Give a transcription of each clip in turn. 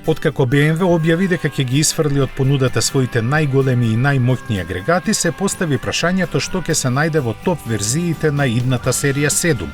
Откако BMW објави дека ќе ги исфрли од понудата своите најголеми и најмоќни агрегати, се постави прашањето што ќе се најде во топ верзиите на идната серија 7.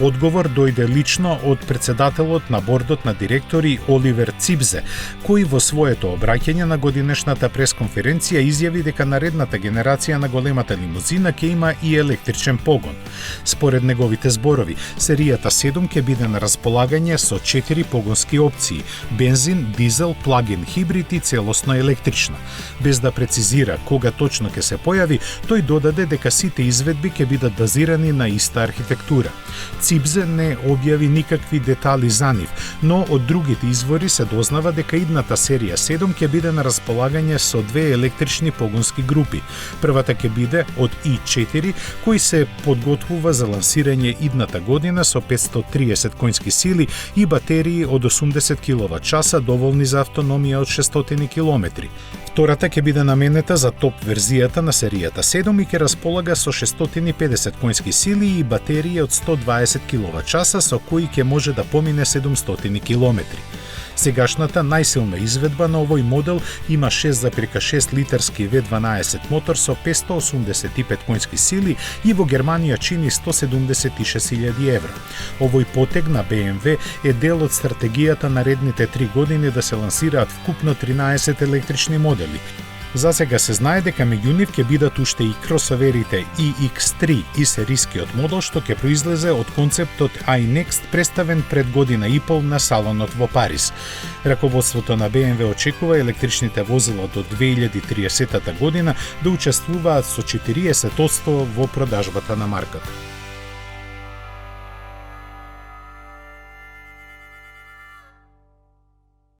Одговор дојде лично од председателот на бордот на директори Оливер Цибзе, кој во своето обраќање на годинешната пресконференција изјави дека наредната генерација на големата лимузина ќе има и електричен погон. Според неговите зборови, серијата 7 ќе биде на располагање со 4 погонски опции: бензин, дизел, плагин хибрид и целосно електрична. Без да прецизира кога точно ќе се појави, тој додаде дека сите изведби ќе бидат базирани на иста архитектура. Цибзе не објави никакви детали за нив, но од другите извори се дознава дека идната серија 7 ќе биде на располагање со две електрични погонски групи. Првата ќе биде од i4, кој се подготвува за лансирање идната година со 530 конски сили и батерии од 80 киловат-часа доволни за автономија од 600 километри. Втората ќе биде наменета за топ верзијата на серијата 7 и ќе располага со 650 конски сили и батерија од 120 киловат-часа со кои ќе може да помине 700 километри. Сегашната најсилна изведба на овој модел има 6,6 литарски V12 мотор со 585 конски сили и во Германија чини 176.000 евра. Овој потег на BMW е дел од стратегијата наредните 3 години да се лансираат вкупно 13 електрични модели. За сега се знае дека меѓу нив ќе бидат уште и кросоверите iX3 и серискиот модел што ќе произлезе од концептот iNext представен пред година и пол на салонот во Париз. Раководството на BMW очекува електричните возила до 2030 година да учествуваат со 40% во продажбата на марката.